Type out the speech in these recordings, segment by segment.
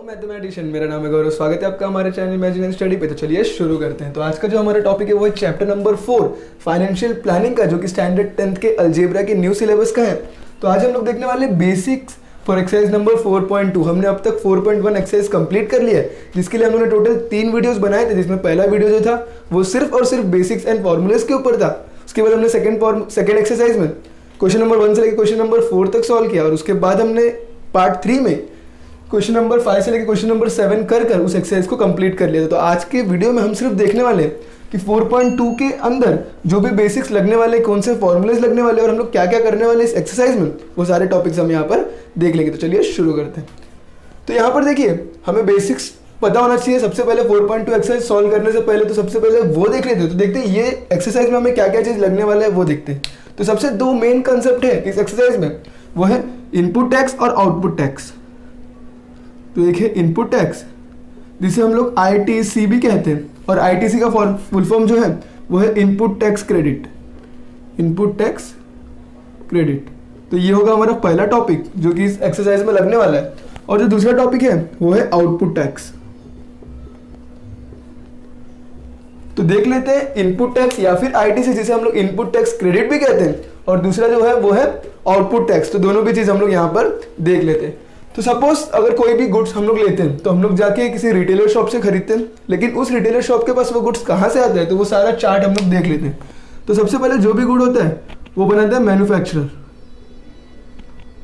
Mathematician, मेरा नाम है गौरव। स्वागत है आपका हमारे चैनल इमेजिन स्टडी पे। तो चलिए शुरू करते हैं। तो आज का जो हमारा टॉपिक है वो है चैप्टर नंबर 4 फाइनेंशियल प्लानिंग का, जो कि स्टैंडर्ड 10th के अलजेब्रा के न्यू सिलेबस का है। तो आज हम लोग देखने वाले बेसिक्स फॉर एक्सरसाइज नंबर 4.2। हमने अब तक 4.1 एक्सरसाइज कंप्लीट कर लिया है, जिसके लिए हम लोगों ने टोटल 3 वीडियोस बनाए थे, जिसमें पहला वीडियो जो था वो सिर्फ और सिर्फ बेसिक्स एंड फॉर्मूलेस के ऊपर था। उसके बाद हमने सेकेंड एक्सरसाइज में क्वेश्चन नंबर 1 से लेकर क्वेश्चन नंबर 4 तक सॉल्व किया, और उसके बाद हमने पार्ट 3 में क्वेश्चन नंबर 5 से लेकर क्वेश्चन नंबर 7 कर उस एक्सरसाइज को कंप्लीट कर लिया था। तो आज के वीडियो में हम सिर्फ देखने वाले हैं कि 4.2 के अंदर जो भी बेसिक्स लगने वाले, कौन से फॉर्मूलेस लगने वाले और हम लोग क्या क्या करने वाले इस एक्सरसाइज में, वो सारे टॉपिक्स हम यहाँ पर देख लेंगे। तो चलिए शुरू करते हैं। तो यहाँ पर देखिए, हमें बेसिक्स पता होना चाहिए। सबसे पहले 4.2 एक्सरसाइज सॉल्व करने से पहले तो सबसे पहले वो देख लेते हैं। तो देखते हैं ये एक्सरसाइज में हमें क्या क्या चीज़ लगने वाला है, वो देखते हैं। तो सबसे 2 मेन कंसेप्ट है इस एक्सरसाइज में, वो है इनपुट टैक्स और आउटपुट टैक्स। तो देखिए, इनपुट टैक्स जिसे हम लोग ITC भी कहते हैं, और ITC का फुल फॉर्म जो है वो है input tax credit. Input tax credit, तो ये होगा हमारा पहला टॉपिक जो कि इस एक्सरसाइज में लगने वाला है। और जो दूसरा टॉपिक है वो है आउटपुट टैक्स। तो देख लेते हैं इनपुट टैक्स या फिर ITC, जिसे हम लोग इनपुट टैक्स क्रेडिट भी कहते हैं, और दूसरा जो है वो है आउटपुट टैक्स। तो दोनों भी चीज हम लोग यहाँ पर देख लेते हैं। तो सपोज अगर कोई भी गुड्स हम लोग लेते हैं तो हम लोग जाके किसी रिटेलर शॉप से खरीदते हैं, लेकिन उस रिटेलर शॉप के पास वो गुड्स कहाँ से आते हैं, तो वो सारा चार्ट हम लोग देख लेते हैं। तो सबसे पहले जो भी गुड होता है वो बनाता है मैन्युफैक्चरर।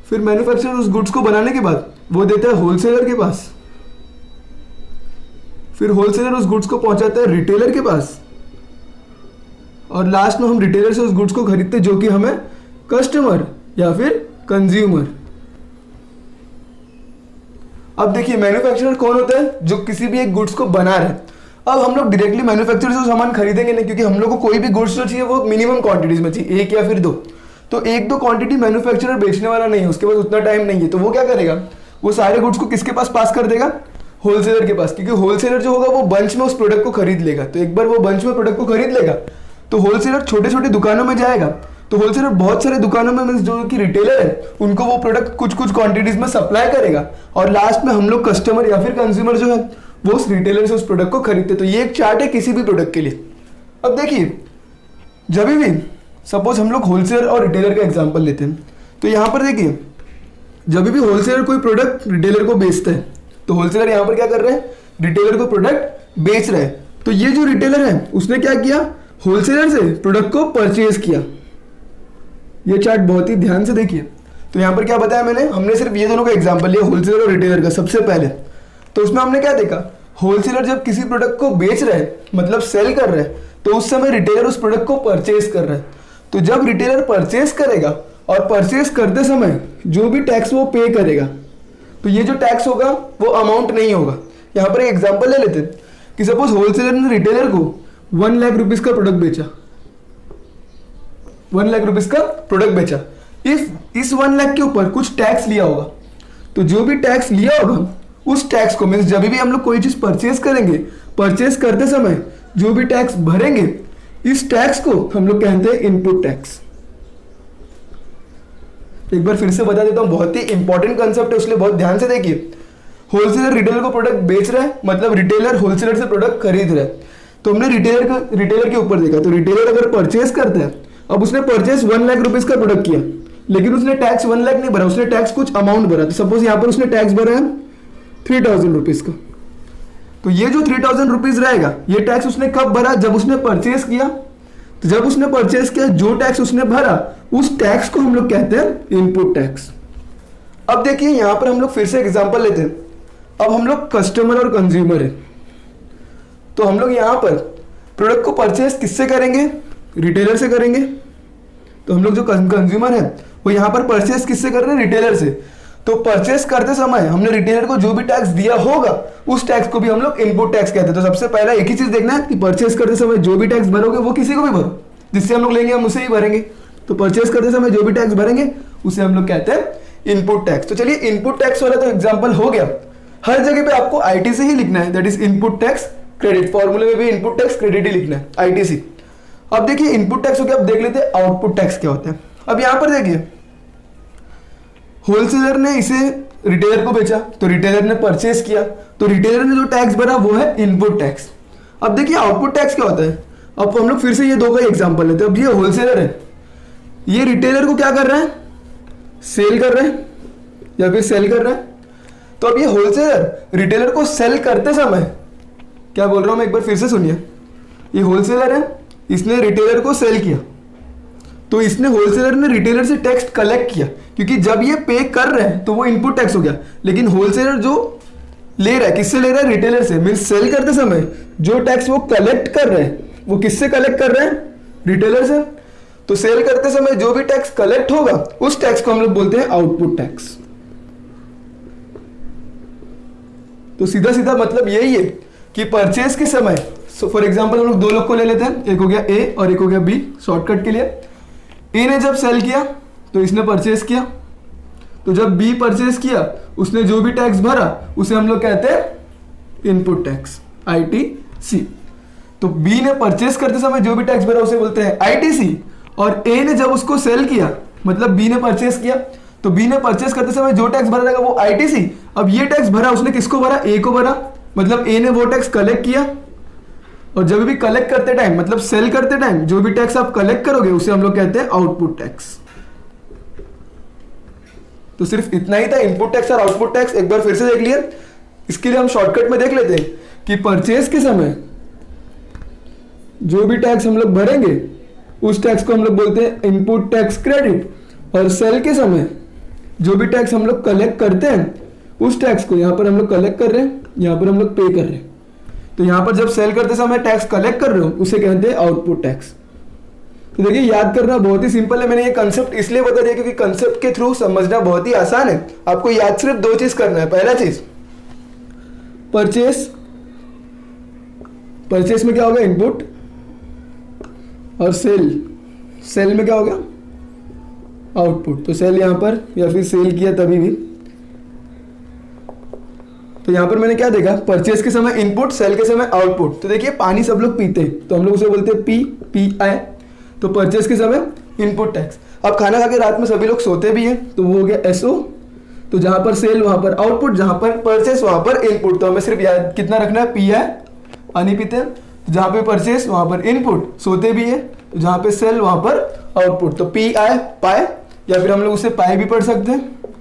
फिर मैन्युफैक्चरर उस गुड्स को बनाने के बाद वो देता है होलसेलर के पास। फिर होलसेलर उस गुड्स को पहुंचाता है रिटेलर के पास, और लास्ट में हम रिटेलर से उस गुड्स को खरीदते हैं, जो कि हमें कस्टमर या फिर कंज्यूमर। अब देखिए, मैन्युफैक्चरर कौन होता है? जो किसी भी एक गुड्स को बना रहा है। अब हम लोग डायरेक्टली मैन्युफैक्चरर से सामान खरीदेंगे नहीं, क्योंकि हम लोग को कोई भी गुड्स जो चाहिए वो मिनिमम क्वांटिटीज में चाहिए, 1 या फिर 2। तो 1-2 क्वांटिटी मैन्युफैक्चरर बेचने वाला नहीं है, उसके पास उतना टाइम नहीं है। तो वो क्या करेगा, वो सारे गुड्स को किसके पास कर देगा? होलसेलर के पास, क्योंकि होलसेलर जो होगा वो बंच में उस प्रोडक्ट को खरीद लेगा। तो एक बार वो बंच में प्रोडक्ट को खरीद लेगा तो होलसेलर छोटे छोटे दुकानों में जाएगा। तो होलसेलर बहुत सारे दुकानों में, जो कि रिटेलर है, उनको वो प्रोडक्ट कुछ कुछ क्वांटिटीज में सप्लाई करेगा, और लास्ट में हम लोग कस्टमर या फिर कंज्यूमर जो है वो उस रिटेलर से उस प्रोडक्ट को खरीदते। तो ये एक चार्ट है किसी भी प्रोडक्ट के लिए। अब देखिए, जब भी सपोज हम लोग होलसेलर और रिटेलर का एग्जाम्पल लेते हैं, तो यहाँ पर देखिए, जब भी होलसेलर कोई प्रोडक्ट रिटेलर को बेचता है, तो होलसेलर यहाँ पर क्या कर रहे हैं? रिटेलर को प्रोडक्ट बेच रहे हैं। तो ये जो रिटेलर है उसने क्या किया? होलसेलर से प्रोडक्ट को परचेज किया। ये चार्ट बहुत ही ध्यान से देखिए। तो यहाँ पर क्या बताया मैंने? हमने सिर्फ ये दोनों का एग्जांपल लिया, होलसेलर और रिटेलर का सबसे पहले। तो उसमें हमने क्या देखा? होलसेलर जब किसी प्रोडक्ट को बेच रहे हैं, मतलब सेल कर रहे हैं, तो उस समय रिटेलर उस प्रोडक्ट को परचेज कर रहा है। तो जब रिटेलर परचेज करेगा और परचेज करते समय जो भी टैक्स वो पे करेगा, तो ये जो टैक्स होगा वो अमाउंट नहीं होगा। यहाँ पर एक एग्जाम्पल ले लेते हैं कि सपोज होलसेलर ने रिटेलर को 1 लाख रुपीज का प्रोडक्ट बेचा। 1 लाख रुपीज का प्रोडक्ट बेचा। इस 1 लाख के ऊपर कुछ टैक्स लिया होगा, तो जो भी टैक्स लिया होगा उस टैक्स को, मीन्स जब भी हम लोग कोई चीज परचेज करेंगे, परचेज करते समय जो भी टैक्स भरेंगे, इस टैक्स को हम लोग कहते हैं इनपुट टैक्स। एक बार फिर से बता देता हूं, बहुत ही इंपॉर्टेंट कंसेप्ट है, इसलिए बहुत ध्यान से देखिए। होलसेलर रिटेलर को प्रोडक्ट बेच रहा है, मतलब रिटेलर होलसेलर से प्रोडक्ट खरीद रहा है। तो हमने रिटेलर के ऊपर देखा। तो रिटेलर अगर परचेज करता है, अब उसने परचेज 1 लाख रुपीज का प्रोडक्ट किया, लेकिन उसने टैक्स 1 लाख नहीं भरा, उसने टैक्स कुछ अमाउंट भरा। तो सपोज यहाँ पर उसने टैक्स भरा है 3000 रुपीज का। तो ये जो 3000 रुपीज रहेगा, ये टैक्स उसने कब भरा? जब उसने परचेज किया। तो जब उसने परचेज किया, जो टैक्स उसने भरा, उस टैक्स को हम लोग कहते हैं इनपुट टैक्स। अब देखिए, यहां पर हम लोग फिर से एग्जांपल लेते हैं। अब हम लोग कस्टमर और कंज्यूमर है। तो हम लोग यहां पर प्रोडक्ट को परचेज किससे करेंगे? रिटेलर से करेंगे। तो हम लोग जो कंज्यूमर है वो यहां पर परचेज किससे कर रहे हैं? रिटेलर से। तो परचेज करते समय हमने रिटेलर को जो भी टैक्स दिया होगा, उस टैक्स को भी हम लोग इनपुट टैक्स कहते हैं। तो सबसे पहला एक ही चीज देखना है कि परचेज करते समय जो भी टैक्स भरोगे वो किसी को भी भरो, जिससे हम लोग लेंगे हम उसे ही भरेंगे। तो परचेज करते समय जो भी टैक्स भरेंगे उसे हम लोग कहते हैं इनपुट टैक्स। तो चलिए, इनपुट टैक्स वाला तो एग्जाम्पल हो गया। हर जगह पे आपको ITC ही लिखना है, that is input tax credit. फॉर्मूले में भी इनपुट टैक्स क्रेडिट ही लिखना है, ITC। अब देखिए, इनपुट टैक्स हो गया। अब देख लेते हैं आउटपुट टैक्स क्या होता है। अब यहां पर देखिए, होलसेलर ने इसे रिटेलर को बेचा, तो रिटेलर ने परचेस किया, तो रिटेलर ने जो टैक्स भरा वो है इनपुट टैक्स। अब देखिए आउटपुट टैक्स क्या होता है। अब हम लोग फिर से ये दो का एग्जांपल लेते हैं। अब ये होलसेलर है, ये रिटेलर को क्या कर रहा है, सेल कर रहा है या फिर सेल कर रहा है। तो अब ये होलसेलर रिटेलर को सेल करते समय, क्या बोल रहा हूं मैं एक बार फिर से सुनिए, ये होलसेलर है, इसने रिटेलर को सेल किया, तो इसने होलसेलर ने रिटेलर से टैक्स कलेक्ट किया, क्योंकि जब ये पे कर रहे हैं तो वो इनपुट टैक्स हो गया। लेकिन होलसेलर जो ले रहा है, किससे ले रहा है, रिटेलर से। मीन्स सेल करते समय जो टैक्स वो कलेक्ट कर रहे हैं वो किससे कलेक्ट कर रहे हैं, रिटेलर से। तो सेल करते समय जो भी टैक्स कलेक्ट होगा उस टैक्स को हम लोग बोलते हैं आउटपुट टैक्स। तो सीधा सीधा मतलब यही है कि परचेज के समय, सो फॉर एग्जांपल हम लोग दो लोग को ले लेते हैं, एक हो गया ए और एक हो गया बी, शॉर्टकट के लिए। ए ने जब सेल किया तो इसने परचेज किया, तो जब बी परचेज किया उसने जो भी टैक्स भरा उसे हम लोग कहते हैं इनपुट टैक्स, ITC। तो बी ने परचेज करते समय जो भी टैक्स भरा उसे बोलते हैं ITC, और ए ने जब उसको सेल किया, मतलब बी ने परचेज किया, तो बी ने परचेज करते समय जो टैक्स भरा रहेगा वो ITC। अब ये टैक्स भरा उसने किसको भरा, ए को भरा, मतलब ए ने वो टैक्स कलेक्ट किया। और जब भी कलेक्ट करते टाइम, मतलब सेल करते टाइम जो भी टैक्स आप कलेक्ट करोगे उसे हम लोग कहते हैं आउटपुट टैक्स। तो सिर्फ इतना ही था, इनपुट टैक्स और आउटपुट टैक्स। एक बार फिर से देख लिया, इसके लिए हम शॉर्टकट में देख लेते हैं कि परचेज के समय जो भी टैक्स हम लोग भरेंगे उस टैक्स को हम लोग बोलते हैं इनपुट टैक्स क्रेडिट, और सेल के समय जो भी टैक्स हम लोग कलेक्ट करते हैं उस टैक्स को, यहां पर हम लोग कलेक्ट कर रहे हैं, यहां पर हम लोग पे कर रहे हैं, तो यहां पर जब सेल करते समय टैक्स कलेक्ट कर रहे हो उसे कहते हैं आउटपुट टैक्स। तो देखिए याद करना बहुत ही सिंपल है। मैंने ये कंसेप्ट इसलिए बता दिया क्योंकि कंसेप्ट के थ्रू समझना बहुत ही आसान है। आपको याद सिर्फ दो चीज करना है। पहला चीज परचेस, परचेस में क्या होगा, इनपुट, और सेल, सेल में क्या होगा, आउटपुट। तो सेल यहां पर या फिर सेल किया तभी भी, तो यहां पर मैंने क्या देखा, परचेस के समय इनपुट, सेल के समय आउटपुट। तो देखिए पानी सब लोग पीते हैं तो हम लोग उसे बोलते हैं PI। तो परचेस के समय इनपुट टैक्स। अब खाना खा के रात में सभी लोग सोते भी हैं तो वो हो गया SO। तो जहां पर सेल वहां पर आउटपुट, जहां पर परचेस वहां पर इनपुट। तो हमें सिर्फ याद कितना रखना है, PI, पानी पीते हैं, तो जहां पे परचेस वहां पर इनपुट, सोते भी है, तो जहां पे सेल वहां पर आउटपुट। तो PI पाए, या फिर हम लोग उसे पाए भी पढ़ सकते हैं।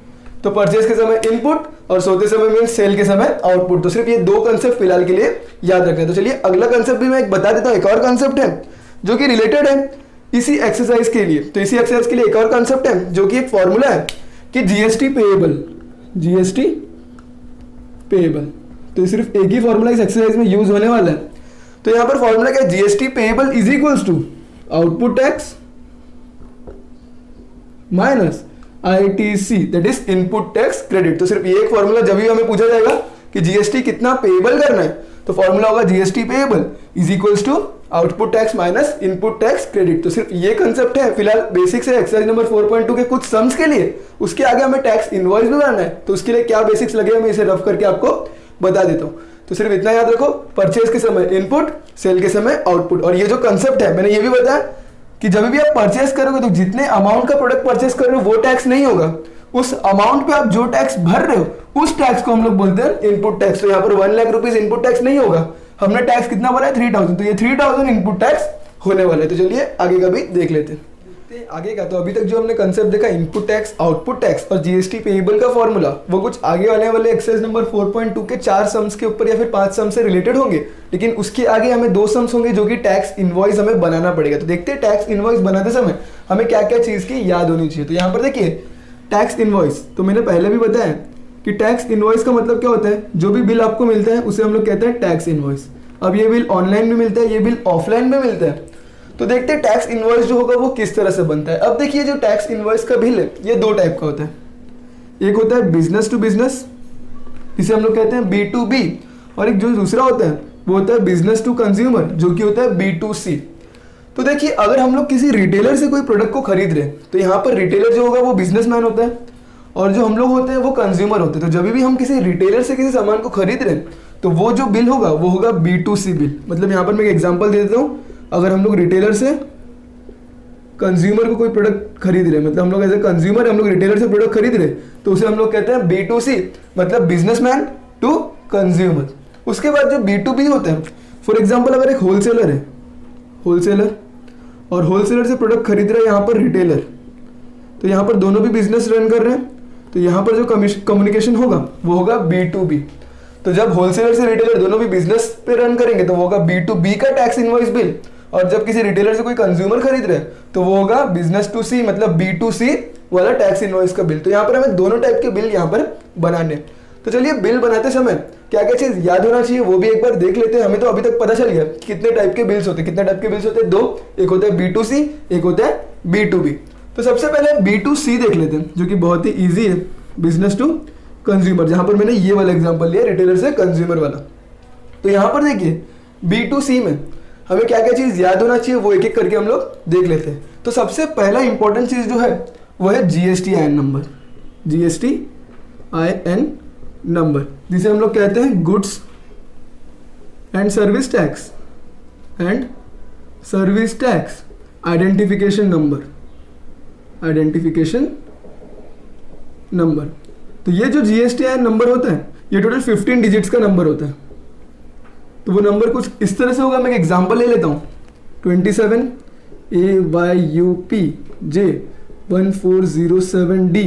तो परचेस के समय इनपुट और सोते समय मीन सेल के समय आउटपुट। तो सिर्फ ये दो कंसेप्ट फिलहाल के लिए याद रखना है। तो चलिए अगला कंसेप्ट भी मैं एक बता देता हूँ। एक और कंसेप्ट है जो कि रिलेटेड है इसी एक्सरसाइज के लिए। तो इसी एक्सरसाइज के लिए एक और कंसेप्ट है जो कि एक फॉर्मूला है कि GST पेएबल, GST पेएबल। तो सिर्फ एक ही फॉर्मूला इस एक्सरसाइज में यूज होने वाला है। तो यहां पर फॉर्मूला क्या है, GST payable is equals to output tax minus ITC, that is input tax credit. तो सिर्फ ये एक फॉर्मूला, जब भी हमें पूछा जाएगा कि GST कितना पेएबल करना है तो फॉर्मूला होगा GST payable is equals to output tax minus input tax credit. तो सिर्फ ये कंसेप्ट है फिलहाल बेसिक्स है एक्सरसाइज नंबर 4.2 के कुछ सम्स के लिए। उसके आगे हमें टैक्स इनवॉइस भी बनाना है, तो उसके लिए क्या बेसिक्स लगे मैं इसे रफ करके आपको बता देता हूँ। तो सिर्फ इतना याद रखो, परचेज के समय इनपुट, सेल के समय आउटपुट। और ये जो कंसेप्ट है मैंने ये भी बताया कि जब भी आप परचेस करोगे तो जितने अमाउंट का प्रोडक्ट परचेस कर रहे हो वो टैक्स नहीं होगा, उस अमाउंट पे आप जो टैक्स भर रहे हो उस टैक्स को हम लोग बोलते हैं इनपुट टैक्स। तो यहाँ पर 1 लाख रुपीज इनपुट टैक्स नहीं होगा, हमने टैक्स कितना भरा है 3000, तो ये 3000 इनपुट टैक्स होने वाला है। तो चलिए आगे का भी देख लेते हैं आगे का। तो अभी तक जो हमने कंसेप्ट देखा इनपुट टैक्स, आउटपुट टैक्स और GST पेएबल का फॉर्मूला, वो कुछ आगे आने वाले एक्सरसाइज नंबर 4.2 के 4 सम्स के ऊपर या फिर 5 सम्स से रिलेटेड होंगे। लेकिन उसके आगे हमें 2 सम्स होंगे जो कि टैक्स इनवॉइस हमें बनाना पड़ेगा। तो देखते हैं टैक्स इनवॉइस बनाते समय हमें क्या क्या चीज की याद होनी चाहिए। तो यहाँ पर देखिए टैक्स इनवॉइस, तो मैंने पहले भी बताया कि टैक्स इनवॉइस का मतलब क्या होता है, जो भी बिल आपको मिलता है उसे हम लोग कहते हैं टैक्स इनवॉइस। अब ये बिल ऑनलाइन में मिलता है, ये बिल ऑफलाइन में मिलता है। तो देखते हैं टैक्स इनवॉइस जो होगा वो किस तरह से बनता है। अब देखिए जो टैक्स इनवॉइस का बिल है ये 2 टाइप का होता है। एक होता है बिजनेस टू बिजनेस, इसे हम लोग कहते हैं B2B, और एक जो दूसरा होता है वो होता है बिजनेस टू कंज्यूमर, जो कि होता है B2C। तो देखिए अगर हम लोग किसी रिटेलर से कोई प्रोडक्ट को खरीद रहे हैं तो यहाँ पर रिटेलर जो होगा वो बिजनेसमैन होता है और जो हम लोग होते हैं वो कंज्यूमर होते हैं। तो जब भी हम किसी रिटेलर से किसी सामान को खरीद रहे हैं तो वो जो बिल होगा वो होगा B2C बिल। मतलब यहाँ पर मैं एक एग्जांपल दे देता हूँ, अगर हम लोग रिटेलर से कंज्यूमर को कोई प्रोडक्ट खरीद रहे, मतलब हम लोग एज ए कंज्यूमर हम लोग रिटेलर से प्रोडक्ट खरीद रहे, तो उसे हम लोग कहते हैं B2C, मतलब बिजनेसमैन टू कंज्यूमर। उसके बाद जो B2B होते हैं, फॉर एग्जाम्पल अगर एक होलसेलर है, होलसेलर और होलसेलर से प्रोडक्ट खरीद रहा है यहाँ पर रिटेलर, तो यहाँ पर दोनों भी बिजनेस रन कर रहे हैं, तो यहाँ पर जो कम्युनिकेशन होगा वो होगा B2B। तो जब होलसेलर से रिटेलर दोनों भी बिजनेस पे रन करेंगे तो वो होगा B2B का टैक्स इनवॉइस बिल, और जब किसी रिटेलर से कोई कंज्यूमर खरीद रहे हैं तो वो होगा बिजनेस टू सी, मतलब B2C वाला टैक्स इनवॉइस का बिल। तो यहाँ पर हमें दोनों टाइप के बिल यहाँ पर बनाने। तो चलिए बिल बनाते समय क्या क्या चीज याद होना चाहिए वो भी एक बार देख लेते हैं। हमें तो अभी तक पता चल गया कितने टाइप के बिल्स होते हैं। कितने टाइप के बिल्स होते हैं? दो, एक होता है B2C, एक होता है B2B। तो सबसे पहले B2C देख लेते हैं, जो कि बहुत ही ईजी है, बिजनेस टू कंज्यूमर, जहां पर मैंने ये वाला एग्जांपल लिया रिटेलर से कंज्यूमर वाला। तो यहां पर देखिए B2C में हमें क्या क्या चीज याद होना चाहिए वो एक एक करके हम लोग देख लेते हैं। तो सबसे पहला इंपॉर्टेंट चीज जो है वो है GSTIN नंबर, GSTIN नंबर, जिसे हम लोग कहते हैं goods and service tax identification number. तो ये जो GSTIN नंबर होता है ये टोटल 15 डिजिट्स का नंबर होता है। तो वो नंबर कुछ इस तरह से होगा, मैं एक एग्जांपल ले लेता हूँ। 27 AYUPJ 1407D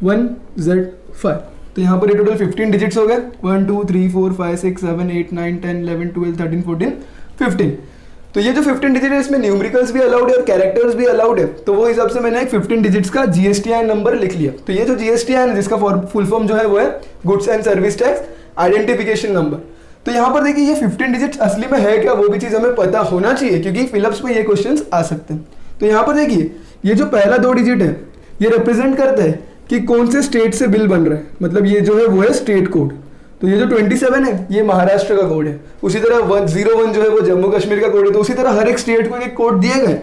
1Z5। तो यहाँ पर ये टोटल 15 डिजिट्स हो गए, 1 2 3 4 5 6 7 8 9 10 11 12 13 14 15। तो ये जो 15 डिजिट है इसमें न्यूमेरिकल्स भी अलाउड है और कैरेक्टर्स भी अलाउड है। तो वो हिसाब से मैंने एक 15 डिजिट्स का GSTIN नंबर लिख लिया। तो ये जो GSTIN है जिसका फुल फॉर्म जो है वो है goods and service tax identification number. तो यहाँ पर देखिए ये 15 डिजिट्स असली में है क्या, वो भी चीज हमें पता होना चाहिए क्योंकि फिलअप्स में ये क्वेश्चंस आ सकते हैं। तो यहाँ पर देखिए ये जो पहला 2 डिजिट है ये रिप्रेजेंट करता है कि कौन से स्टेट से बिल बन रहा है, मतलब ये जो है वो है स्टेट कोड। तो ये जो 27 है ये महाराष्ट्र का कोड है, उसी तरह 101 जो है वो जम्मू कश्मीर का कोड है। तो उसी तरह हर एक स्टेट को एक कोड दिए गए।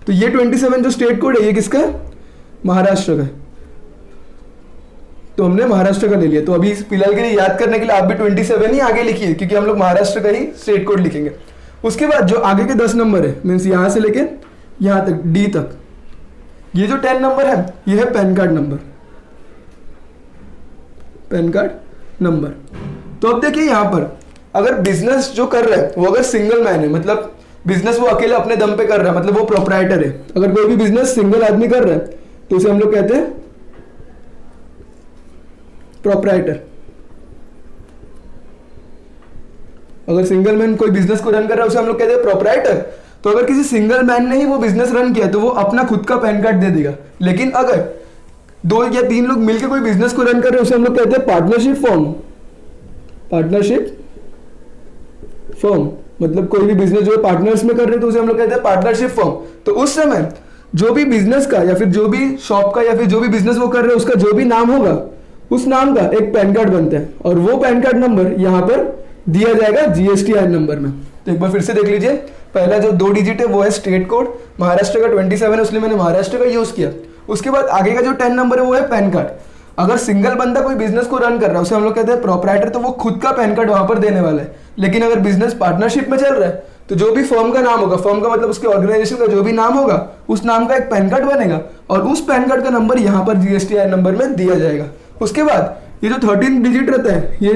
तो ये 27 जो स्टेट कोड है ये किसका है? महाराष्ट्र का है। तो हमने महाराष्ट्र का ले लिया। तो अभी फिलहाल के लिए याद करने के लिए आप भी 27 ही आगे लिखिए क्योंकि हम लोग महाराष्ट्र का ही स्टेट कोड लिखेंगे। उसके बाद जो आगे के 10 नंबर है मीन्स यहाँ से लेके यहाँ तक D तक, ये जो 10 नंबर है ये है पैन कार्ड नंबर। तो अब देखिए यहाँ पर अगर बिजनेस जो कर रहा है वो अगर सिंगल मैन है, मतलब बिजनेस वो अकेले अपने दम पे कर रहा है, मतलब वो प्रोप्राइटर है। अगर कोई भी बिजनेस सिंगल आदमी कर रहा है तो उसे हम लोग कहते हैं प्रोप्राइटर। अगर सिंगल मैन कोई बिजनेस को रन कर रहा है उसे हम लोग कहते हैं प्रोप्राइटर। तो अगर किसी सिंगल मैन ने ही वो बिजनेस रन किया तो वो अपना खुद का पैन कार्ड दे देगा। लेकिन अगर 2 या 3 लोग मिलकर कोई बिजनेस को रन कर रहे हैं उसे हम लोग कहते हैं पार्टनरशिप फर्म, मतलब कोई भी बिजनेस जो है पार्टनर्स में कर रहे हैं तो उसे हम लोग कहते हैं पार्टनरशिप फर्म। तो उस समय जो भी बिजनेस का या फिर जो भी शॉप का या फिर जो भी बिजनेस वो कर रहे हैं उसका जो भी नाम होगा उस नाम का एक पैन कार्ड बनता है और वो पैन कार्ड नंबर यहाँ पर दिया जाएगा GSTIN नंबर में। तो एक बार फिर से देख लीजिए, पहला जो 2 डिजिट है वो है स्टेट कोड, महाराष्ट्र का 27 है इसलिए मैंने महाराष्ट्र का यूज किया। उसके बाद आगे का जो 10 नंबर है वो है पैन कार्ड। अगर सिंगल बंदा कोई बिजनेस को रन कर रहा है उसे हम लोग कहते हैं प्रोप्राइटर, तो वो खुद का पैन कार्ड वहां पर देने वाला है। लेकिन अगर बिजनेस पार्टनरशिप में चल रहा है तो जो भी फर्म का नाम होगा, फर्म का मतलब उसके ऑर्गेनाइजेशन का जो भी नाम होगा उस नाम का एक पैन कार्ड बनेगा और उस पैन कार्ड का नंबर यहाँ पर GSTIN नंबर में दिया जाएगा। उसके बाद ये जो 13 डिजिट रहता है ये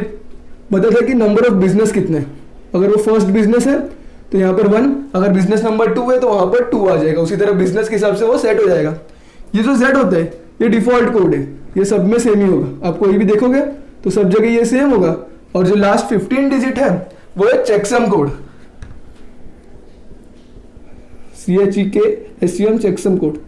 बताता है कि नंबर ऑफ बिजनेस कितने हैं। अगर वो फर्स्ट बिजनेस है तो यहाँ पर 1, अगर बिजनेस नंबर 2 है तो वहां पर 2 आ जाएगा। उसी तरह बिजनेस के हिसाब से वो सेट हो जाएगा। ये जो Z होता है ये डिफॉल्ट कोड है, ये सब में सेम ही होगा। आप कोई भी देखोगे तो सब जगह ये सेम होगा। और जो लास्ट 15 डिजिट है वो है checksum code, CHEKSUM checksum code.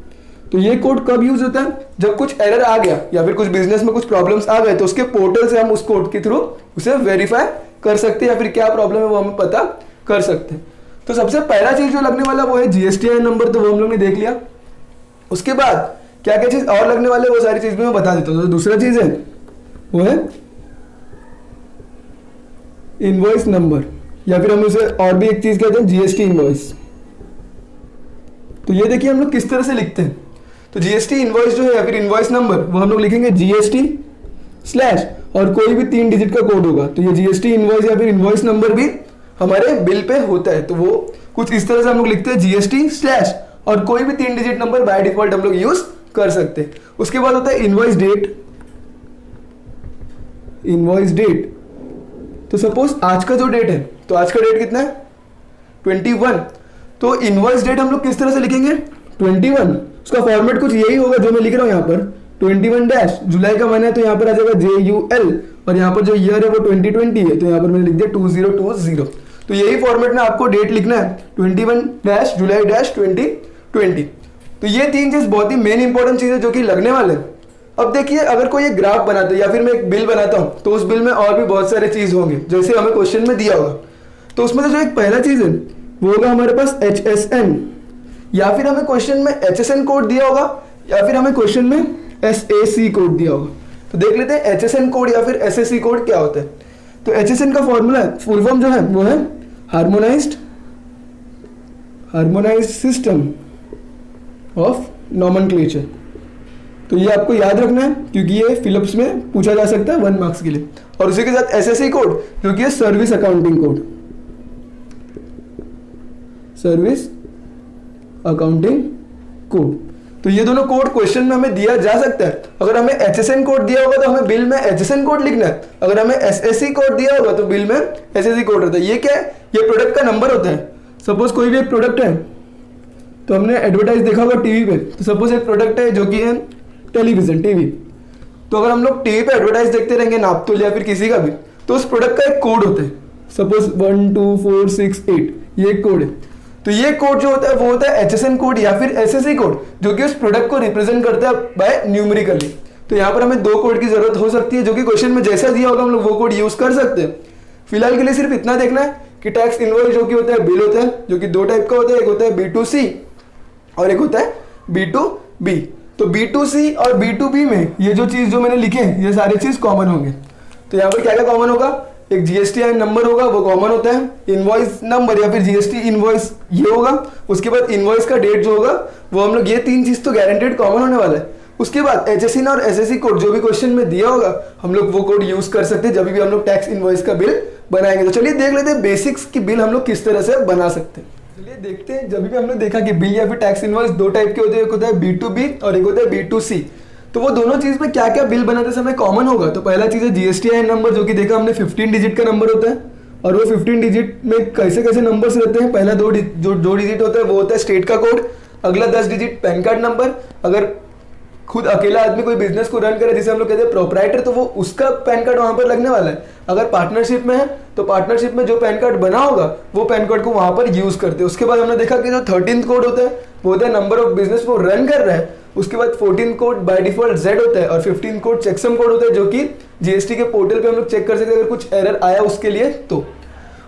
तो ये कोड कब यूज होता है? जब कुछ एरर आ गया या फिर कुछ बिजनेस में कुछ प्रॉब्लम्स आ गए तो उसके पोर्टल से हम उस कोड के थ्रू उसे वेरीफाई कर सकते हैं या फिर क्या प्रॉब्लम है वो हमें पता कर सकते हैं। तो सबसे पहला चीज जो लगने वाला वो है GSTIN नंबर, तो वो हम लोग ने देख लिया। उसके बाद क्या क्या चीज और लगने वाले वो सारी चीज भी मैं बता देता हूँ। तो दूसरा चीज है वो है इनवॉइस नंबर, या फिर हम उसे और भी एक चीज कहते हैं GST इनवॉइस। तो ये देखिए हम लोग किस तरह से लिखते हैं। तो GST इनवॉइस जो है या फिर इनवॉइस नंबर वो हम लोग लिखेंगे GST/ और कोई भी 3 डिजिट का कोड होगा। तो ये GST इनवॉइस या फिर इनवॉइस नंबर भी हमारे बिल पे होता है। तो वो कुछ इस तरह से हम लोग लिखते हैं GST/ और कोई भी 3 डिजिट नंबर बाय डिफॉल्ट हम लोग यूज कर सकते हैं। उसके बाद होता है इनवॉइस डेट। इनवॉइस डेट, तो सपोज आज का जो डेट है, तो आज का डेट कितना है 21, तो इनवॉइस डेट हम लोग किस तरह से लिखेंगे 21, उसका फॉर्मेट कुछ यही होगा जो मैं लिख रहा हूं यहाँ पर 21 डैश, जुलाई का महीना है तो यहाँ पर आ जाएगा JUL, और यहाँ पर जो ईयर है वो 2020 है तो यहाँ पर मैंने लिख दिया 2020। तो यही फॉर्मेट में आपको डेट लिखना है 21 डैश जुलाई डैश 2020। तो ये 3 चीज बहुत ही मेन इंपॉर्टेंट चीज है जो कि लगने वाले हैं। अब देखिए, अगर कोई एक ग्राफ बनाता है या फिर मैं एक बिल बनाता हूं तो उस बिल में और भी बहुत सारे चीज होंगे जैसे हमें क्वेश्चन में दिया होगा। तो उसमें से जो एक पहला चीज है वो होगा हमारे पास HSN, या फिर हमें क्वेश्चन में HSN कोड दिया होगा या फिर हमें क्वेश्चन में SAC कोड दिया होगा। तो देख लेते हैं HSN कोड या फिर SAC कोड क्या होता है। तो HSN का फॉर्मूला है, फुल फॉर्म जो है वो है हार्मोनाइज्ड सिस्टम ऑफ नॉमेनक्लेचर। तो ये आपको याद रखना है क्योंकि ये फिलिप्स में पूछा जा सकता है 1 मार्क्स के लिए। और उसी के साथ SAC कोड जो कि है service accounting code, service accounting code. तो ये दोनों कोड क्वेश्चन में हमें दिया जा सकता है। अगर हमें HSN कोड दिया होगा तो हमें बिल में HSN कोड लिखना है, अगर हमें SAC कोड दिया होगा तो बिल में SAC कोड रहता है। ये क्या है, ये प्रोडक्ट का नंबर होता है। सपोज कोई भी एक प्रोडक्ट है, तो हमने एडवर्टाइज देखा होगा टीवी पे, तो सपोज एक प्रोडक्ट है जो कि है टेलीविजन, टीवी। तो अगर हम लोग टीवी पे एडवर्टाइज देखते रहेंगे नापतोल या फिर किसी का भी, तो उस प्रोडक्ट का एक कोड होता है, सपोज 1 2 4 6 8, ये एक कोड है। तो ये कोड जो होता है वो होता है HSN कोड या फिर SAC कोड, जो कि उस प्रोडक्ट को रिप्रेजेंट करता है बाय न्यूमेरिकली। तो यहाँ पर हमें 2 कोड की जरूरत हो सकती है जो कि क्वेश्चन में जैसा दिया होगा हम लोग वो कोड यूज कर सकते हैं। फिलहाल के लिए सिर्फ इतना देखना है कि टैक्स इनवॉइस जो कि होता है बिल होता है, जो कि 2 टाइप का होता है, एक होता है B2C और एक होता है B2B। तो B2C और B2B में ये जो चीज जो मैंने लिखे ये सारी चीज कॉमन होंगे। तो यहाँ पर क्या क्या कॉमन होगा, एक GSTIN नंबर होगा वो कॉमन होता है, इनवॉइस नंबर या फिर GST इनवॉइस ये होगा, उसके बाद इनवॉइस का डेट जो होगा वो हम लोग, ये 3 चीज तो गारंटेड कॉमन होने वाला है। उसके बाद HSN और SAC कोड जो भी क्वेश्चन में दिया होगा हम लोग वो कोड यूज कर सकते हैं जब भी हम लोग टैक्स इनवॉइस का बिल बनाएंगे। तो चलिए देख लेते हैं बेसिक्स की बिल हम लोग किस तरह से बना सकते हैं। चलिए देखते हैं, जब भी हमने देखा कि बिल या फिर टैक्स इनवॉइस 2 टाइप के होते हैं, एक होता है B2B और एक होता है B2C। तो वो दोनों चीज में क्या क्या बिल बनाते समय कॉमन होगा, तो पहला चीज है GSTIN नंबर, जो कि देखा हमने 15 डिजिट का नंबर होता है। और वो 15 डिजिट में कैसे कैसे नंबर्स रहते हैं, पहला 2 डिजिट होता है वो होता है स्टेट का कोड, अगला 10 डिजिट पैन कार्ड नंबर। अगर खुद अकेला आदमी कोई बिजनेस को रन करे जिसे हम लोग कहते हैं प्रोप्राइटर, तो वो उसका पैन कार्ड वहां पर लगने वाला है। अगर पार्टनरशिप में है तो पार्टनरशिप में जो पैन कार्ड बना होगा वो पैन कार्ड को वहां पर यूज करते हैं। उसके बाद हमने देखा कि जो 13th कोड होता है वो होता है नंबर ऑफ बिजनेस वो रन कर रहा है। उसके बाद 14th code by default Z होता है और 15th कोड चेकसम कोड होता है, जो कि GST के पोर्टल पे हम लोग चेक कर सकते हैं अगर कुछ एरर आया उसके लिए तो।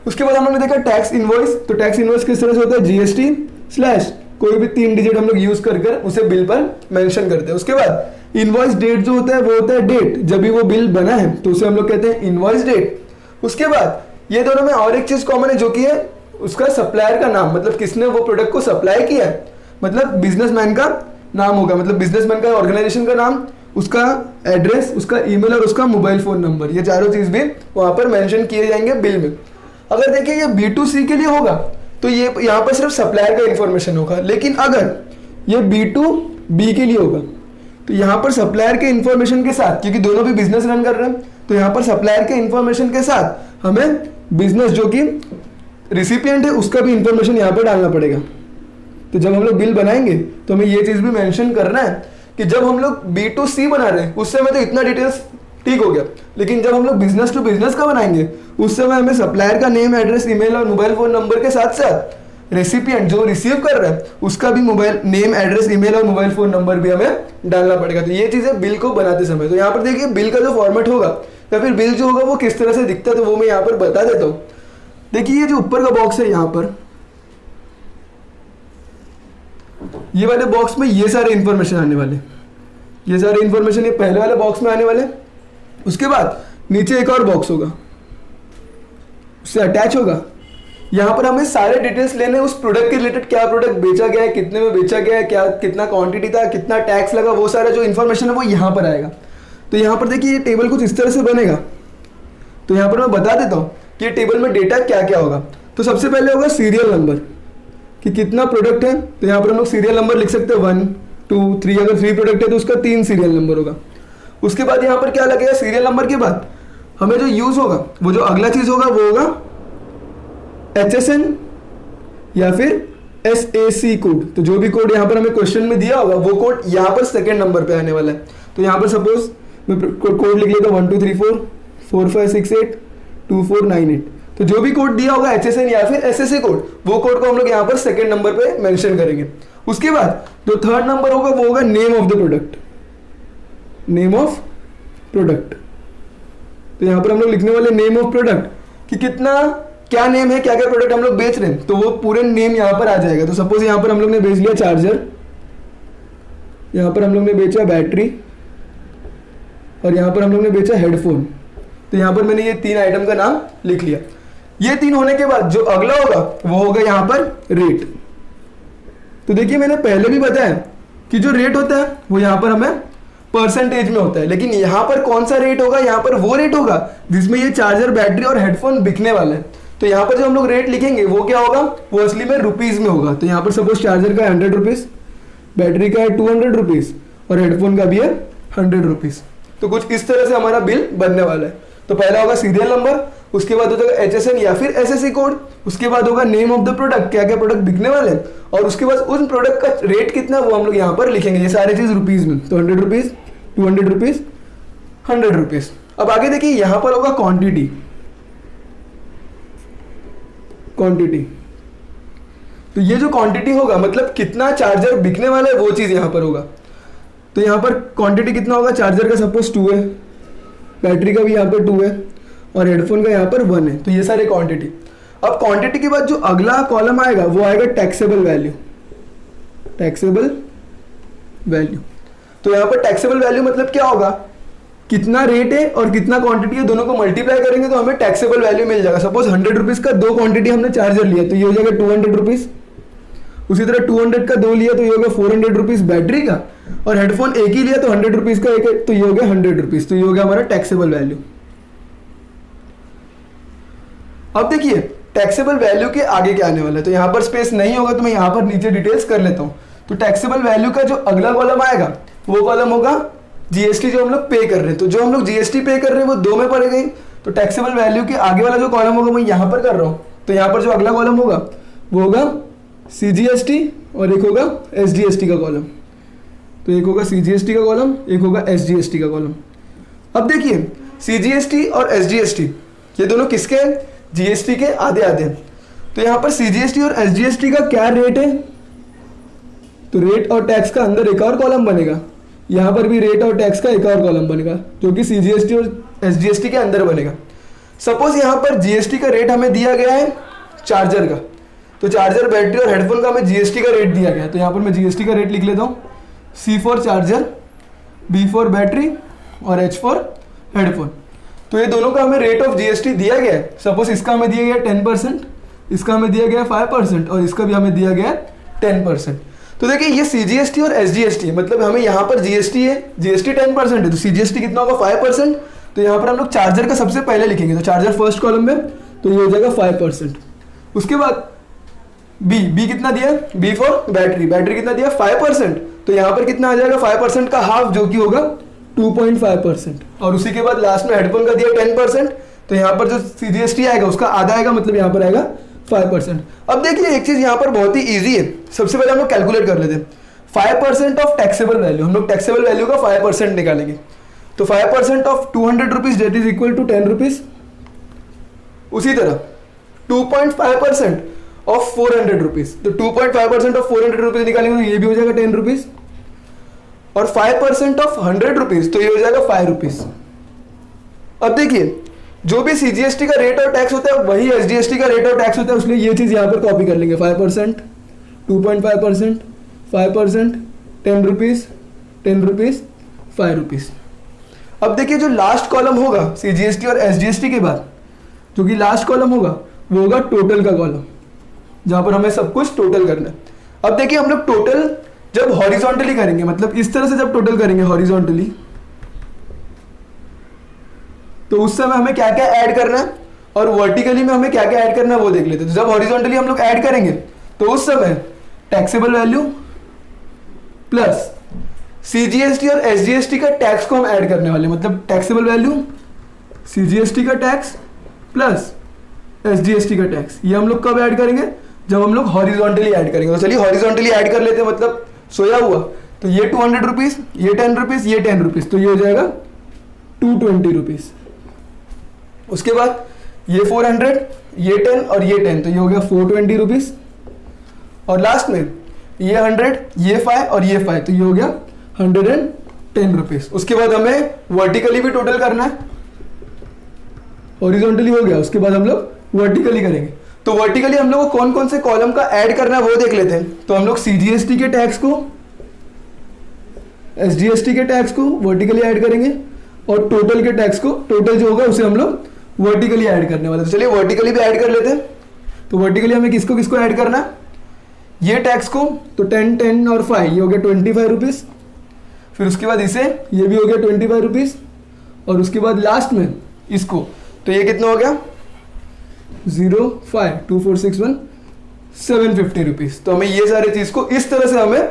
उसके बाद हम लोग ने देखा टैक्स इनवॉइस। तो टैक्स इनवॉइस किस तरह से होता है, GST/ कोई भी 3 डिजिट हम लोग यूज कर उसे बिल पर मेंशन करते हैं। उसके बाद इनवॉइस डेट जो होता है वो होता है डेट, जब भी वो बिल बना है तो उसे हम लोग कहते हैं इनवॉइस डेट। उसके बाद ये दोनों में और एक चीज कॉमन है जो कि है उसका सप्लायर का नाम, मतलब किसने वो प्रोडक्ट को सप्लाई किया है, मतलब बिजनेसमैन का नाम होगा, मतलब बिजनेसमैन का ऑर्गेनाइजेशन का नाम, उसका एड्रेस, उसका ईमेल और उसका मोबाइल फोन नंबर, ये चारों चीज भी वहां पर मेंशन किए जाएंगे बिल में। अगर देखिए ये B2C के लिए होगा तो ये यहाँ पर सिर्फ सप्लायर का इंफॉर्मेशन होगा, लेकिन अगर ये B2B के लिए होगा तो यहाँ पर सप्लायर के इंफॉर्मेशन के साथ, क्योंकि दोनों भी बिजनेस रन कर रहे हैं, तो यहाँ पर सप्लायर के इंफॉर्मेशन के साथ हमें बिजनेस जो कि रिसिपिएंट है उसका भी इंफॉर्मेशन यहाँ पर डालना पड़ेगा। तो जब हम लोग बिल बनाएंगे तो हमें ये चीज भी मेंशन करना है कि जब हम लोग B2C बना रहे हैं उस समय तो इतना डिटेल्स ठीक हो गया, लेकिन जब हम लोग बिजनेस टू बिजनेस का बनाएंगे उस समय हमें सप्लायर का नेम, एड्रेस, ईमेल और मोबाइल फोन नंबर के साथ साथ रेसिपिएंट जो रिसीव कर रहा है उसका भी मोबाइल नेम, एड्रेस, ईमेल और मोबाइल फोन नंबर भी हमें डालना पड़ेगा। तो ये चीजें बिल को बनाते समय, तो यहाँ पर देखिए बिल का जो फॉर्मेट होगा या फिर बिल जो होगा वो किस तरह से दिखता है, तो वो मैं यहाँ पर बता देता हूँ। देखिए ये जो ऊपर का बॉक्स है यहाँ पर, ये वाले बॉक्स में ये सारे इंफॉर्मेशन आने वाले, ये सारे इंफॉर्मेशन ये पहले वाले बॉक्स में आने वाले। उसके बाद नीचे एक और बॉक्स होगा, उससे अटैच होगा, यहाँ पर हमें सारे डिटेल्स लेने उस प्रोडक्ट के रिलेटेड, क्या प्रोडक्ट बेचा गया है, कितने में बेचा गया है, क्या कितना क्वांटिटी था, कितना टैक्स लगा, वो सारा जो इन्फॉर्मेशन है वो यहाँ पर आएगा। तो यहाँ पर देखिए ये टेबल कुछ इस तरह से बनेगा। तो यहाँ पर मैं बता देता हूँ कि ये टेबल में डेटा क्या क्या होगा। तो सबसे पहले होगा सीरियल नंबर, कि कितना प्रोडक्ट है, तो यहाँ पर हम लोग सीरियल नंबर लिख सकते हैं 1 2 3, अगर 3 प्रोडक्ट है तो उसका 3 सीरियल नंबर होगा। उसके बाद यहाँ पर क्या लगेगा, सीरियल नंबर के बाद हमें जो यूज होगा, वो जो अगला चीज होगा वो होगा HSN या फिर SAC कोड। तो जो भी कोड यहाँ पर हमें क्वेश्चन में दिया होगा वो कोड यहाँ पर सेकंड नंबर पे आने वाला है। तो यहाँ पर सपोज मैं कोड लिख लेता हूँ 1 2 3 4 4 5 6 8 2 4 9 8। तो जो भी कोड दिया होगा HSN या फिर SAC कोड, वो कोड को हम लोग यहाँ पर सेकंड नंबर पे मेंशन करेंगे। उसके बाद जो थर्ड नंबर होगा वो होगा name of the product, name of product. तो यहाँ पर हम लोग लिखने वाले नेम ऑफ प्रोडक्ट कि कितना, क्या नेम है, क्या क्या प्रोडक्ट हम लोग बेच रहे हैं, तो वो पूरे नेम यहाँ पर आ जाएगा। तो सपोज यहाँ पर हम लोग ने बेच लिया चार्जर, यहाँ पर हम लोग ने बेचा बैटरी, और यहाँ पर हम लोग ने बेचा हेडफोन। तो यहाँ पर मैंने ये 3 आइटम का नाम लिख लिया। ये 3 होने के बाद जो अगला होगा वो होगा यहाँ पर रेट। तो देखिए मैंने पहले भी बताया कि जो रेट होता है वो यहाँ पर हमें परसेंटेज में होता है, लेकिन यहाँ पर कौन सा रेट होगा, यहाँ पर वो रेट होगा जिसमें ये चार्जर, बैटरी और हेडफोन बिकने वाला है। तो यहाँ पर जो हम लोग रेट लिखेंगे वो क्या होगा, वो असली में रुपीज में होगा। तो यहाँ पर सपोज चार्जर का 100 रुपीज, बैटरी का है 200 रुपीज और हेडफोन का भी है 100 रुपीज। तो कुछ इस तरह से हमारा बिल बनने वाला है। तो पहला होगा सीरियल नंबर, उसके बाद हो जाएगा HSN या फिर SAC कोड, उसके बाद होगा नेम ऑफ द प्रोडक्ट, क्या क्या प्रोडक्ट बिकने वाले हैं, और उसके बाद उन प्रोडक्ट का रेट कितना वो हम लोग यहाँ पर लिखेंगे। ये सारी चीज रुपीज में, तो 100 रुपीज, 200 रुपीज, 100 रुपीज। अब आगे देखिए यहाँ पर होगा क्वांटिटी, क्वांटिटी। तो ये जो क्वांटिटी होगा मतलब कितना चार्जर बिकने वाला है वो चीज यहाँ पर होगा। तो यहाँ पर क्वांटिटी कितना होगा, चार्जर का सपोज 2 है, बैटरी का भी यहाँ पर 2 है और हेडफोन का यहाँ पर 1 है। तो ये सारे क्वांटिटी। अब क्वांटिटी के बाद जो अगला कॉलम आएगा वो आएगा टैक्सेबल वैल्यू, टैक्सेबल वैल्यू। तो यहाँ पर टैक्सेबल वैल्यू मतलब क्या होगा, कितना रेट है और कितना क्वांटिटी है, दोनों को मल्टीप्लाई करेंगे तो हमें टैक्सेबल वैल्यू मिल जाएगा। सपोज 100 रुपीज का 2 क्वांटिटी हमने चार्जर लिया तो ये हो जाएगा 200 रुपीज। उसी तरह 200 का 2 लिया तो ये होगा 400 रुपीज बैटरी का, और हेडफोन एक ही लिया तो 100 रुपीज का एक है, तो ये हो गया 100 रुपीज। तो ये हो गया हमारा टैक्सेबल वैल्यू। अब देखिए टैक्सेबल वैल्यू के आगे क्या आने वाला है, तो यहाँ पर स्पेस नहीं होगा तो मैं यहाँ पर नीचे डिटेल्स कर लेता हूँ। तो टैक्सेबल वैल्यू का जो अगला कॉलम आएगा वो कॉलम होगा GST जो हम लोग पे कर रहे हैं। तो जो हम लोग GST पे कर रहे हैं वो 2 में पड़ गई। तो टैक्सेबल वैल्यू के आगे वाला जो कॉलम होगा मैं यहाँ पर कर रहा हूँ। तो यहाँ पर जो अगला कॉलम होगा वो होगा CGST और एक होगा SGST का कॉलम। तो एक होगा CGST का कॉलम, एक होगा SGST का कॉलम। अब देखिए CGST और SGST ये दोनों किसके हैं, GST के आधे आधे। तो यहाँ पर CGST और SGST का क्या रेट है, तो रेट और टैक्स का अंदर एक और कॉलम बनेगा, यहाँ पर भी रेट और टैक्स का एक और कॉलम बनेगा जो कि CGST और SGST के अंदर बनेगा। सपोज यहाँ पर GST का रेट हमें दिया गया है चार्जर का, तो चार्जर, बैटरी और हेडफोन का हमें GST का रेट दिया गया है। तो यहाँ पर मैं GST का रेट लिख लेता हूँ, C for charger, B for battery और H फॉर हेडफोन। तो ये दोनों का हमें रेट ऑफ GST दिया गया है। सपोज इसका हमें दिया गया 10%, इसका हमें दिया गया 5% और इसका भी हमें दिया गया 10%। तो देखिए ये CGST और SGST है, मतलब हमें यहाँ पर GST है, GST 10% है तो CGST कितना होगा 5%। तो यहाँ पर हम लोग चार्जर का सबसे पहले लिखेंगे, तो चार्जर फर्स्ट कॉलम में, तो ये हो जाएगा 5%। उसके बाद B कितना दिया, B फॉर बैटरी, बैटरी कितना दिया 5%। तो यहाँ पर कितना आ जाएगा 5% का हाफ जो कि होगा 2.5%। और उसी के बाद लास्ट में हेडफोन का दिया 10%। तो यहाँ पर जो CGST आएगा उसका आधा आएगा, मतलब यहाँ पर आएगा 5%। अब देखिए एक चीज यहाँ पर बहुत ही इजी है, सबसे पहले हम लोग कैलकुलेट कर लेते हैं 5% ऑफ टैक्सेबल वैल्यू। हम लोग टैक्सेबल वैल्यू का 5% निकालेंगे। तो 5% of 200 rupees that is equal to 10 rupees. उसी तरह 2.5% ऑफ 400 रुपीज, तो 2.5% ऑफ 400 रुपीज निकालेंगे तो ये भी हो जाएगा 10 रुपीज। और 5% ऑफ 100 रुपीज तो ये हो जाएगा 5 रुपीज। अब देखिए जो भी CGST का रेट और टैक्स होता है वही SGST का रेट और टैक्स होता है, इसलिए ये चीज यहाँ पर कॉपी कर लेंगे। 5%, 2.5%, 5%, 10 रुपीज, 10 रुपीज, 5 रुपीज। अब देखिए जो लास्ट कॉलम होगा CGST और SGST के बाद, जो कि लास्ट कॉलम होगा वो होगा टोटल का कॉलम, जहां पर हमें सब कुछ टोटल करना है। अब देखिए हम लोग टोटल जब हॉरिजॉन्टली करेंगे, मतलब इस तरह से जब टोटल करेंगे हॉरिजॉन्टली, तो उस समय हमें क्या क्या ऐड करना है और वर्टिकली में हमें क्या क्या ऐड करना है वो देख लेते हैं। तो जब हॉरिजॉन्टली हम लोग ऐड करेंगे तो उस समय टैक्सेबल वैल्यू प्लस सीजीएसटी और एसजीएसटी का टैक्स को हम ऐड करने वाले, मतलब टैक्सेबल वैल्यू सीजीएसटी का टैक्स प्लस एसजीएसटी का टैक्स, ये हम लोग कब ऐड करेंगे, जब हम लोग हॉरिजॉन्टली ऐड करेंगे। तो चलिए हॉरिजॉन्टली ऐड कर लेते हैं, मतलब सोया हुआ, तो ये 200 रुपीज, ये 10 रुपीज, ये 10 रुपीज, तो ये हो जाएगा 220 रुपीज। उसके बाद ये 400, ये 10 और ये 10, तो ये हो गया 420 रुपीज। और लास्ट में ये 100, ये 5 और ये 5, तो ये हो गया 110 रुपीज। उसके बाद हमें वर्टिकली भी टोटल करना है, हॉरिजॉन्टली हो गया, उसके बाद हम लोग वर्टिकली करेंगे। तो वर्टिकली हम लोग को कौन कौन से कॉलम का ऐड करना है वो देख लेते हैं। तो हम लोग सीजीएसटी के टैक्स को, एसजीएसटी के टैक्स को वर्टिकली ऐड करेंगे और टोटल के टैक्स को, टोटल जो होगा उसे हम लोग वर्टिकली ऐड करने वाले। तो चलिए वर्टिकली भी ऐड कर लेते हैं। तो वर्टिकली हमें किसको किसको ऐड करना है, ये टैक्स को, तो 10, 10 और 5, ये हो गया 25 रुपीज। फिर उसके बाद इसे, ये भी हो गया 25 रुपीज। और उसके बाद लास्ट में इसको, तो ये कितना हो गया 0, 5, 2, 4, 6, 1, 750 रुपीज। तो हमें ये सारे चीज को इस तरह से हमें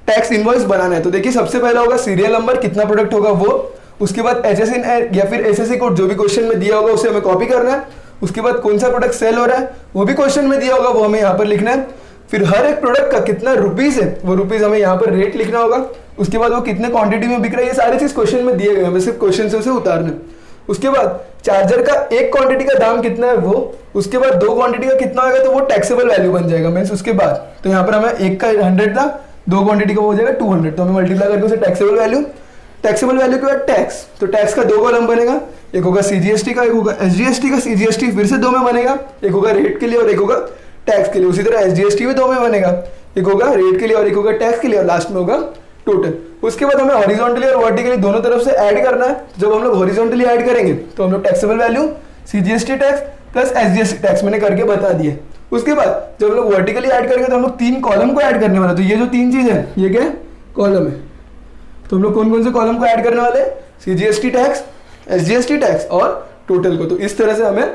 टैक्स इनवॉइस बनाना है। तो देखिए सबसे पहला होगा सीरियल नंबर, कितना प्रोडक्ट होगा वो। उसके बाद एचएसएन या फिर एसएससी कोड जो भी क्वेश्चन में दिया होगा उसे हमें कॉपी करना है। उसके बाद कौन सा प्रोडक्ट सेल हो रहा है वो भी क्वेश्चन में दिया होगा, वो हमें यहाँ पर लिखना है। फिर हर एक प्रोडक्ट का कितना रुपीज है वो रुपीज हमें यहाँ पर रेट लिखना होगा। उसके बाद वो कितने क्वांटिटी में बिक रहा है, ये सारी चीज क्वेश्चन में दिए गए, हमें सिर्फ क्वेश्चन से उसे उतारना है। उसके बाद चार्जर का एक क्वांटिटी का दाम कितना है वो, उसके बाद 2 क्वांटिटी का कितना होगा तो वो टैक्सेबल वैल्यू बन जाएगा। मीन्स उसके बाद तो यहाँ पर हमें एक का 100 था, 2 क्वांटिटी का हो जाएगा 200, तो हमें मल्टीप्लाई करके उसे टैक्सेबल वैल्यू, टैक्सेबल वैल्यू के बाद टैक्स, तो टैक्स का 2 कॉलम बनेगा, एक होगा सीजीएसटी का, एक होगा एसजीएसटी का। सीजीएसटी फिर से 2 में बनेगा, एक होगा रेट के लिए और एक होगा टैक्स के लिए। उसी तरह एसजीएसटी भी 2 में बनेगा, एक होगा रेट के लिए और एक होगा टैक्स के लिए, और लास्ट में होगा टोटल। उसके बाद हमें हॉरिजॉन्टली और वर्टिकली दोनों तरफ से ऐड करना है। जब हम लोग हॉरिजॉन्टली ऐड करेंगे तो हम लोग taxable value CGST tax plus SGST tax मैंने करके बता दिए। उसके बाद जब हम लोग वर्टिकली ऐड करेंगे तो हम लोग 3 कॉलम को ऐड करने वाला है। तो ये जो 3 चीज है ये क्या कॉलम है, तो हम लोग कौन कौन से कॉलम को ऐड करने वाले, सीजीएसटी टैक्स, एसजीएसटी टैक्स और टोटल को। तो इस तरह से हमें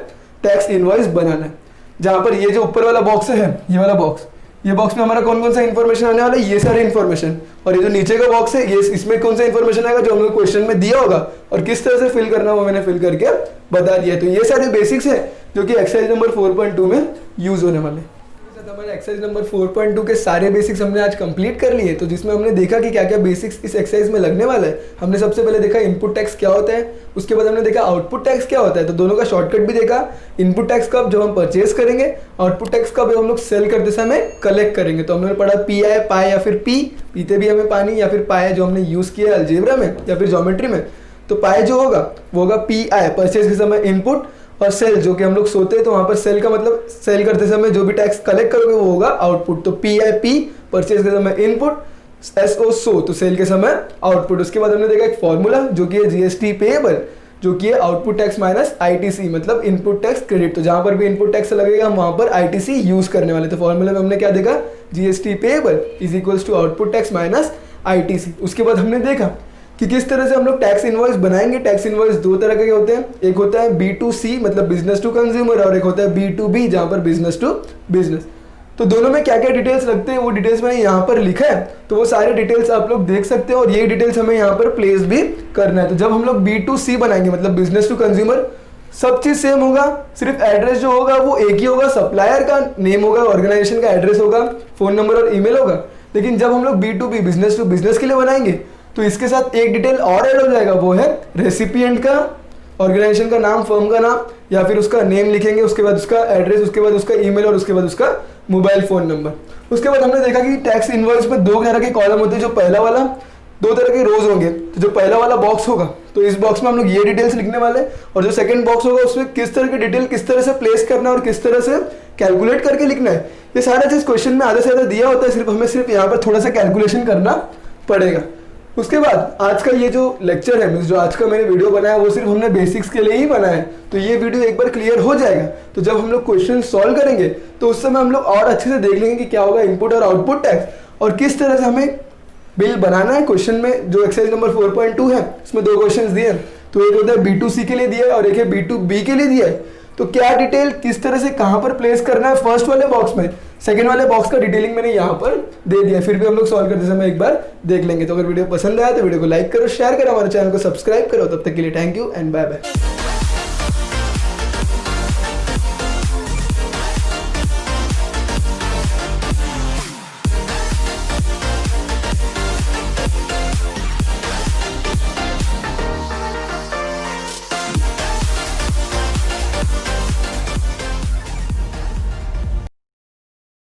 टैक्स इनवॉइस बनाना है। जहां पर ये जो ऊपर वाला बॉक्स है, ये वाला बॉक्स, ये बॉक्स में हमारा कौन कौन सा इन्फॉर्मेशन आने वाला है, ये सारे इन्फॉर्मेशन। और ये जो नीचे का बॉक्स है ये, इसमें कौन सा इन्फॉर्मेशन आएगा जो हम लोग क्वेश्चन में दिया होगा और किस तरह से फिल करना वो मैंने फिल करके बता दिया है। तो ये सारे बेसिक्स है जो कि एक्सरसाइज नंबर 4.2 में यूज होने वाले। हमारे एक्सरसाइज नंबर 4.2 के सारे बेसिक्स हमने आज कंप्लीट कर लिए। तो जिसमें हमने देखा कि क्या क्या बेसिक्स इस एक्सरसाइज में लगने वाला है। हमने सबसे पहले देखा इनपुट टैक्स क्या होता है, उसके बाद हमने देखा आउटपुट टैक्स क्या होता है। तो दोनों का शॉर्टकट भी देखा। इनपुट टैक्स कब, जब हम परचेज करेंगे, आउटपुट टैक्स कब, हम लोग सेल करते समय कलेक्ट करेंगे। तो हमने पढ़ा पी आई, पाए या फिर पी, पीते भी हमें पानी, या फिर पाए जो हमने यूज किया अलजेब्रा में या फिर ज्योमेट्री में। तो पाए जो होगा वो होगा पी आई, परचेज के समय इनपुट, और सेल जो कि हम लोग सोते हैं तो वहां पर सेल का मतलब सेल करते समय जो भी टैक्स कलेक्ट करोगे वो होगा आउटपुट। तो पी आई पी, परचेज के समय इनपुट, एस ओ सो, तो सेल के समय आउटपुट। उसके बाद हमने देखा एक फॉर्मूला जो कि है जीएसटी पेएबल, जो कि है आउटपुट टैक्स माइनस आईटीसी, मतलब इनपुट टैक्स क्रेडिट। तो जहां पर भी इनपुट टैक्स लगेगा हम वहां पर आईटीसी यूज करने वाले। तो फॉर्मूला में हमने क्या देखा, GST payable is equals to output tax minus ITC. उसके बाद हमने देखा कि किस तरह से हम लोग टैक्स इनवॉइस बनाएंगे। टैक्स इनवॉइस 2 तरह के होते हैं, एक होता है B2C मतलब बिजनेस टू कंज्यूमर, और एक होता है B2B जहां पर बिजनेस टू बिजनेस। तो दोनों में क्या क्या डिटेल्स लगते हैं वो डिटेल्स मैंने यहाँ पर लिखा है, तो वो सारे डिटेल्स आप लोग देख सकते हो और ये डिटेल्स हमें यहाँ पर प्लेस भी करना है। तो जब हम लोग B2C बनाएंगे मतलब बिजनेस टू कंज्यूमर, सब चीज सेम होगा, सिर्फ एड्रेस जो होगा वो एक ही होगा, सप्लायर का नेम होगा, ऑर्गेनाइजेशन का एड्रेस होगा, फोन नंबर और ईमेल होगा। लेकिन जब हम लोग B2B बिजनेस टू बिजनेस के लिए बनाएंगे तो इसके साथ एक डिटेल और ऐड हो जाएगा, वो है रेसिपिएंट का, ऑर्गेनाइजेशन का नाम, फर्म का नाम, या फिर उसका नेम लिखेंगे, उसके बाद उसका एड्रेस, उसके बाद उसका ईमेल और उसके बाद उसका मोबाइल फोन नंबर। उसके बाद हमने देखा कि टैक्स इनवॉइस में 2 तरह के कॉलम होते हैं। जो पहला वाला 2 तरह के रोज होंगे। तो जो पहला वाला बॉक्स होगा तो इस बॉक्स में हम लोग ये डिटेल्स लिखने वाले हैं, और जो सेकंड बॉक्स होगा उसमें किस तरह की डिटेल किस तरह से प्लेस करना है और किस तरह से कैलकुलेट करके लिखना है, ये सारा चीज क्वेश्चन में आधे से ज्यादा दिया होता है, सिर्फ हमें यहाँ पर थोड़ा सा कैलकुलेशन करना पड़ेगा। उसके बाद आज का ये जो लेक्चर है, जो आज का मैंने वीडियो बनाया वो सिर्फ हमने बेसिक्स के लिए ही बनाया है। तो ये वीडियो एक बार क्लियर हो जाएगा तो जब हम लोग क्वेश्चन सॉल्व करेंगे तो उस समय हम लोग और अच्छे से देख लेंगे कि क्या होगा इनपुट और आउटपुट टैक्स और किस तरह से हमें बिल बनाना है। क्वेश्चन में जो एक्सरसाइज नंबर 4.2 है इसमें 2 क्वेश्चन दिए हैं, तो एक होता है B2C के लिए दिया है और एक है B2B के लिए दिया है। तो क्या डिटेल किस तरह से कहाँ पर प्लेस करना है फर्स्ट वाले बॉक्स में, सेकंड वाले बॉक्स का डिटेलिंग मैंने यहाँ पर दे दिया, फिर भी हम लोग सॉल्व करते समय एक बार देख लेंगे। तो अगर वीडियो पसंद आया तो वीडियो को लाइक करो, शेयर करो, हमारे चैनल को सब्सक्राइब करो। तब तक के लिए thank you and bye bye.